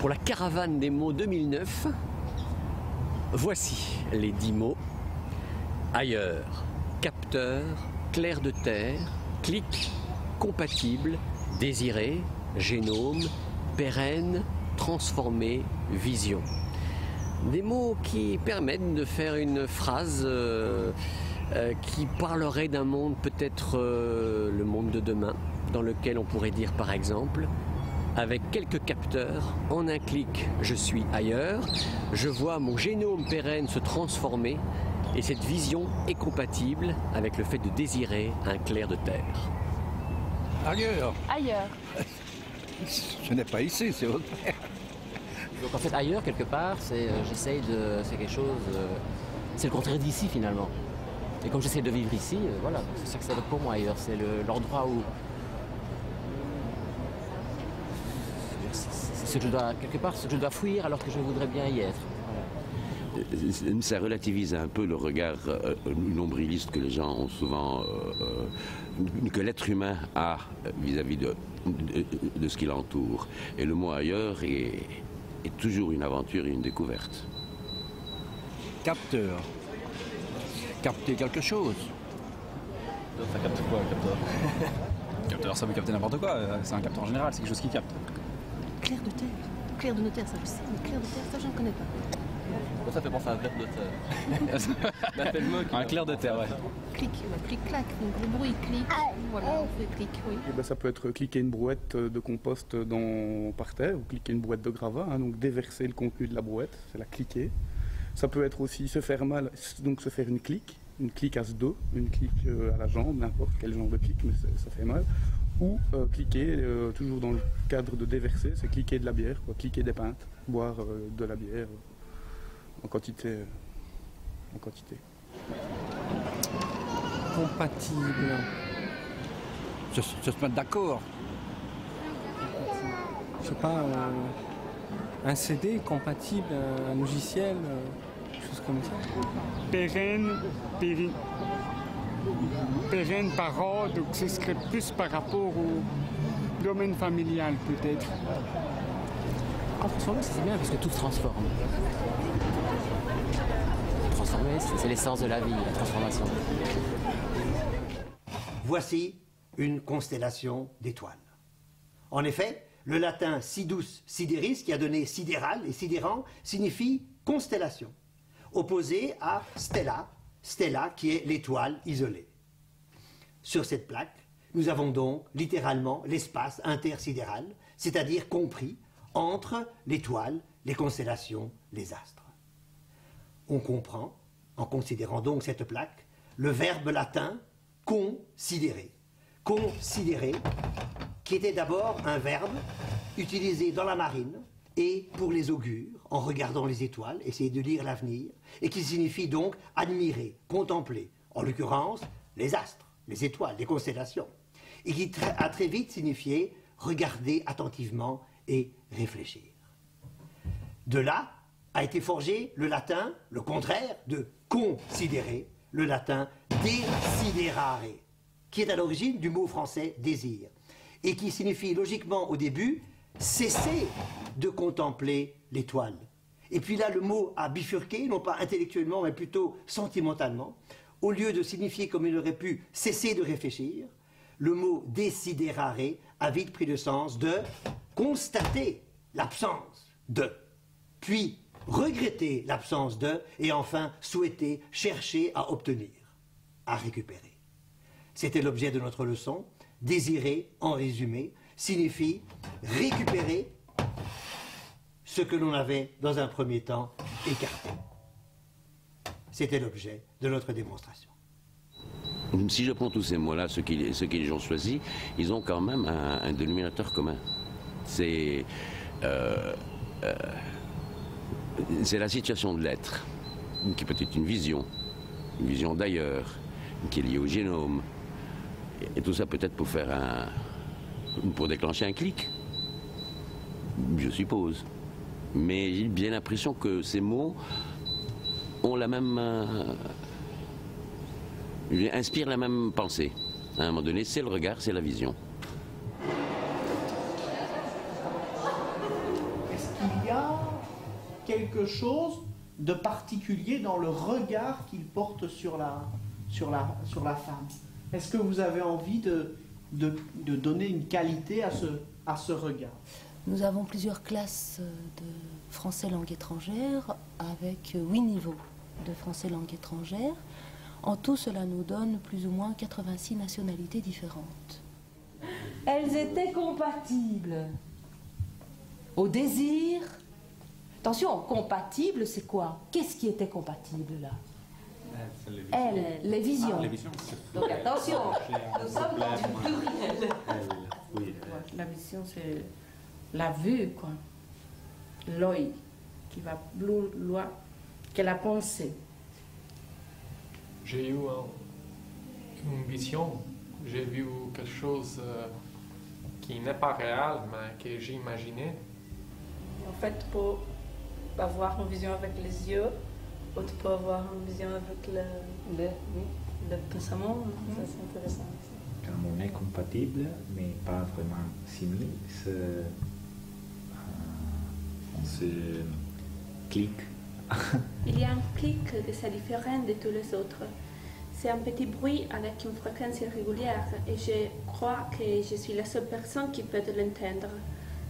Pour la caravane des mots 2009, voici les 10 mots. Ailleurs, capteur, clair de terre, clic, compatible, désiré, génome, pérenne, transformé, vision. Des mots qui permettent de faire une phrase qui parlerait d'un monde, peut-être le monde de demain, dans lequel on pourrait dire par exemple, avec quelques capteurs, en un clic, je suis ailleurs, je vois mon génome pérenne se transformer et cette vision est compatible avec le fait de désirer un clair de terre. Ailleurs. Ailleurs. Ce n'est pas ici, c'est autre part. Donc en fait ailleurs quelque part, c'est quelque chose, c'est le contraire d'ici finalement. Et comme j'essaie de vivre ici, voilà, c'est ça que ça veut pour moi ailleurs, c'est l'endroit où ce que je dois, quelque part, ce que je dois fuir alors que je voudrais bien y être. Voilà. Ça relativise un peu le regard nombriliste que les gens ont souvent, que l'être humain a vis-à-vis de ce qui l'entoure. Et le mot ailleurs est toujours une aventure et une découverte. Capteur. Capter quelque chose. Ça capte quoi, un capteur? Capteur, ça peut capter n'importe quoi. C'est un capteur en général, c'est quelque chose qui capte. Clair de terre. Clair de notaire, ça je sais, mais clair de terre, ça je ne connais pas. Ça fait penser à un verbe de terre. Un clair de terre, ouais. Clic, clic-clac, donc le bruit, clic, voilà, on fait clic, oui. Et ben, ça peut être cliquer une brouette de compost par terre, ou cliquer une brouette de gravat, hein, donc déverser le contenu de la brouette, c'est la cliquer. Ça peut être aussi se faire mal, donc se faire une clique à ce dos, une clique à la jambe, n'importe quel genre de clic, mais ça fait mal. Ou cliquer, toujours dans le cadre de déverser, c'est cliquer de la bière, quoi, cliquer des pintes, boire de la bière en quantité. Compatible. Se mettre d'accord. Je sais pas, un CD compatible, un logiciel, quelque chose comme ça. Pérenne, par ordre, donc ce serait plus par rapport au domaine familial peut-être. Transformer, c'est bien parce que tout se transforme. Transformer, c'est l'essence de la vie, la transformation. Voici une constellation d'étoiles. En effet, le latin sidus sideris, qui a donné sidéral et sidérant, signifie constellation, opposé à stella, stella qui est l'étoile isolée. Sur cette plaque, nous avons donc littéralement l'espace intersidéral, c'est-à-dire compris entre l'étoile, les constellations, les astres. On comprend, en considérant donc cette plaque, le verbe latin considérer. Considérer, qui était d'abord un verbe utilisé dans la marine et pour les augures, en regardant les étoiles, essayer de lire l'avenir, et qui signifie donc admirer, contempler, en l'occurrence les astres, les étoiles, les constellations, et qui a très vite signifié regarder attentivement et réfléchir. De là a été forgé le latin, le contraire de considérer, le latin desiderare, qui est à l'origine du mot français désir, et qui signifie logiquement au début cesser de contempler l'étoile. Et puis là, le mot a bifurqué, non pas intellectuellement, mais plutôt sentimentalement. Au lieu de signifier comme il aurait pu cesser de réfléchir, le mot desiderare a vite pris le sens de constater l'absence de, puis regretter l'absence de, et enfin souhaiter, chercher à obtenir, à récupérer. C'était l'objet de notre leçon. Désirer, en résumé, signifie récupérer ce que l'on avait dans un premier temps écarté. C'était l'objet de notre démonstration. Si je prends tous ces mots-là, ceux qui les ont choisis, ils ont quand même un dénominateur commun. C'est la situation de l'être, qui peut être une vision d'ailleurs, qui est liée au génome. Et tout ça peut-être pour déclencher un clic, je suppose. Mais j'ai bien l'impression que ces mots ont la même... inspirent la même pensée. À un moment donné, c'est le regard, c'est la vision. Est-ce qu'il quelque chose de particulier dans le regard qu'il porte sur la femme. Est-ce que vous avez envie de donner une qualité à ce regard? Nous avons plusieurs classes de français langue étrangère avec 8 niveaux de français langue étrangère. En tout, cela nous donne plus ou moins 86 nationalités différentes. Elles étaient compatibles au désir. Attention, compatible, c'est quoi? Qu'est-ce qui était compatible là? Elles, les visions. Ah, les visions. Donc attention, nous sommes dans du pluriel. Oui. La vision, c'est la vue, quoi. L'œil qui va plus loin que la pensée. J'ai eu une vision. J'ai vu quelque chose qui n'est pas réel, mais que j'imaginais. En fait, pour avoir une vision avec les yeux, ou tu peux avoir une vision avec le pensement, ça c'est intéressant. Quand on est compatible, mais pas vraiment similaire, on se clique. Il y a un clic que c'est différent de tous les autres. C'est un petit bruit avec une fréquence régulière et je crois que je suis la seule personne qui peut l'entendre.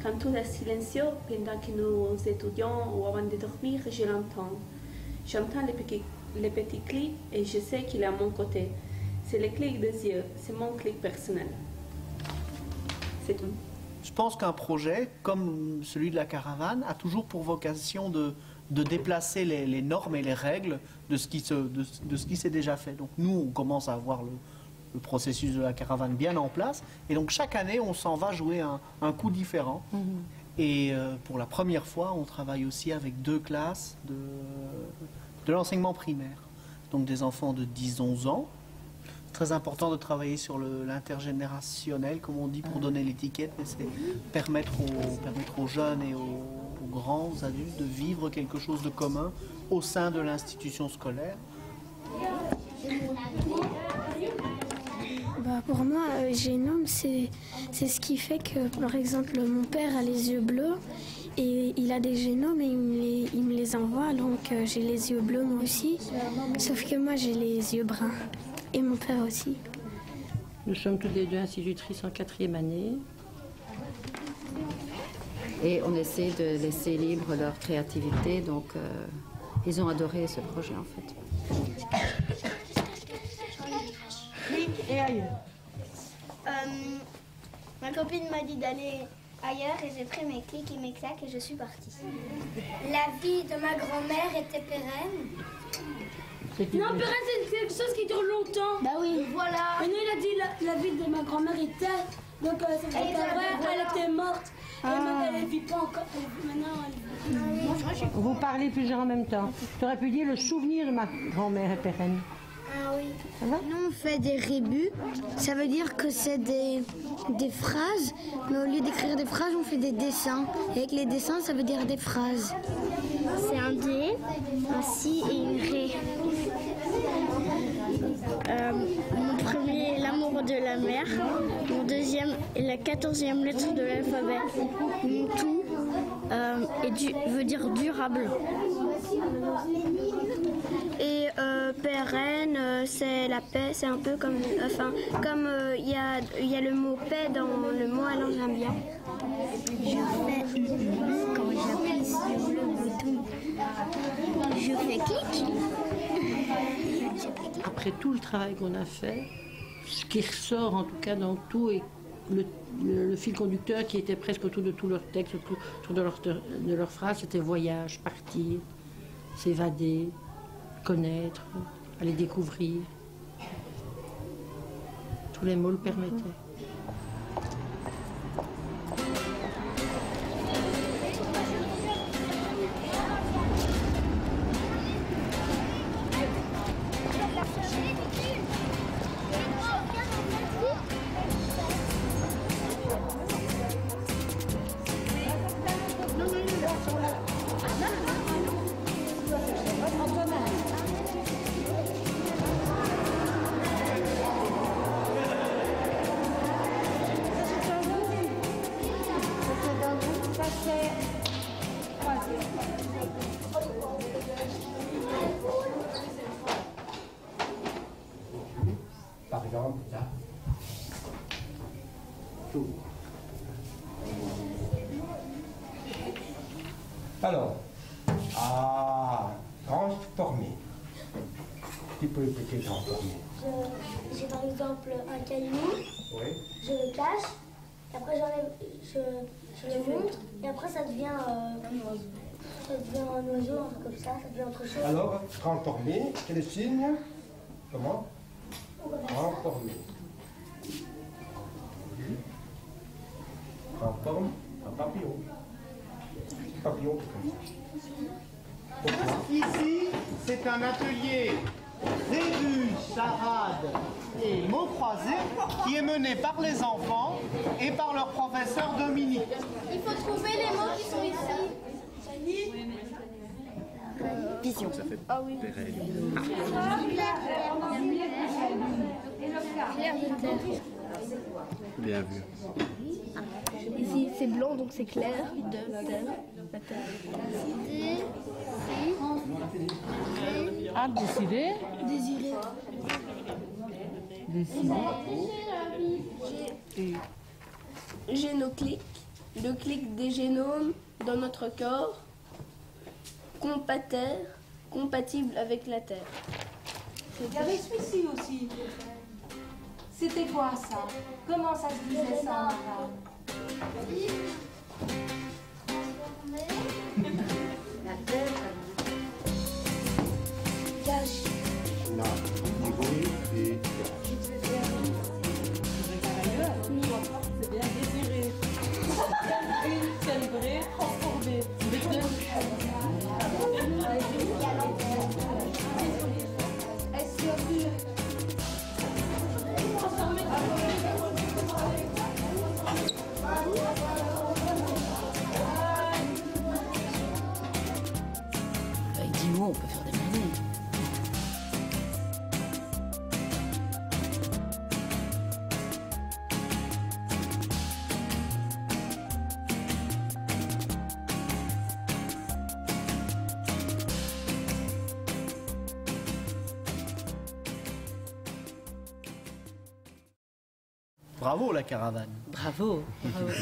Quand tout est silencieux, pendant que nous étudions ou avant de dormir, je l'entends. J'entends les petits clics et je sais qu'il est à mon côté. C'est le clic des yeux, c'est mon clic personnel. C'est tout. Je pense qu'un projet, comme celui de la caravane, a toujours pour vocation de déplacer les normes et les règles de ce qui s'est déjà fait. Donc nous, on commence à avoir le processus de la caravane bien en place. Et donc chaque année, on s'en va jouer un coup différent. Et pour la première fois, on travaille aussi avec 2 classes de l'enseignement primaire. Donc des enfants de 10-11 ans. Très important de travailler sur l'intergénérationnel, comme on dit, pour donner l'étiquette, mais c'est permettre aux jeunes et aux grands, aux adultes, de vivre quelque chose de commun au sein de l'institution scolaire. Pour moi, génome, c'est ce qui fait que, par exemple, mon père a les yeux bleus et il a des génomes et il me les envoie, donc j'ai les yeux bleus moi aussi, sauf que moi j'ai les yeux bruns. Et mon père aussi. Nous sommes toutes les deux institutrices en 4e année. Et on essaie de laisser libre leur créativité, donc ils ont adoré ce projet en fait. Clic et ailleurs. Ma copine m'a dit d'aller ailleurs et j'ai pris mes clics et mes claques et je suis partie. La vie de ma grand-mère était pérenne. Non, pérenne, c'est quelque chose qui dure longtemps. Bah oui. Voilà. Et nous, il a dit la vie de ma grand-mère était. Donc, ça veut dire qu'elle était morte. Et maintenant, elle ne vit pas encore. Maintenant, elle... Vous parlez plusieurs en même temps. Tu aurais pu dire le souvenir de ma grand-mère est pérenne. Ah oui. Nous, on fait des rébus. Ça veut dire que c'est des phrases. Mais au lieu d'écrire des phrases, on fait des dessins. Et avec les dessins, ça veut dire des phrases. C'est un D, un Si et une Ré. Mon premier, l'amour de la mer. Mon deuxième est la 14e lettre de l'alphabet. Mon tout veut dire durable. Et pérenne, c'est la paix, c'est un peu comme... Enfin, comme il y a le mot paix dans le mot, alors j'aime bien. Je fais quand j'appuie sur le bouton. Je fais clic. Après tout le travail qu'on a fait, ce qui ressort en tout cas dans tout est le fil conducteur qui était presque autour de tout leur texte, autour de leur phrase, c'était voyage, partir, s'évader, connaître, aller découvrir. Tous les mots le permettaient. par exemple, là. Tout. Alors, transformer. Tu peux répéter transformer. J'ai par exemple un caillou, Oui. je le cache, et après je le montre, et après ça devient un oiseau, un truc comme ça devient autre chose. Alors, transformer, c'est le signe. Comment? Transformer. Transforme un papillon. Papillon, c'est comme ça. Ici, c'est un atelier rébus, charade et mots croisés qui est mené par les enfants et par leur professeur Dominique. Il faut trouver les mots qui sont ici. Vision. Ah oui. Bien vu. Ici, c'est blanc, donc c'est clair. La terre. Ah, décider. Désiré. Génoclique, le clic des génomes dans notre corps, compatère, compatible avec la Terre. Il y avait celui-ci aussi. C'était quoi ça? Comment ça se disait ça en arabe? La Terre. Cache. Là, niveau et C'est bien désiré. Calibré, transformé. Avec 10 mots, on peut faire des merveilles. Bravo la caravane. Bravo. Bravo.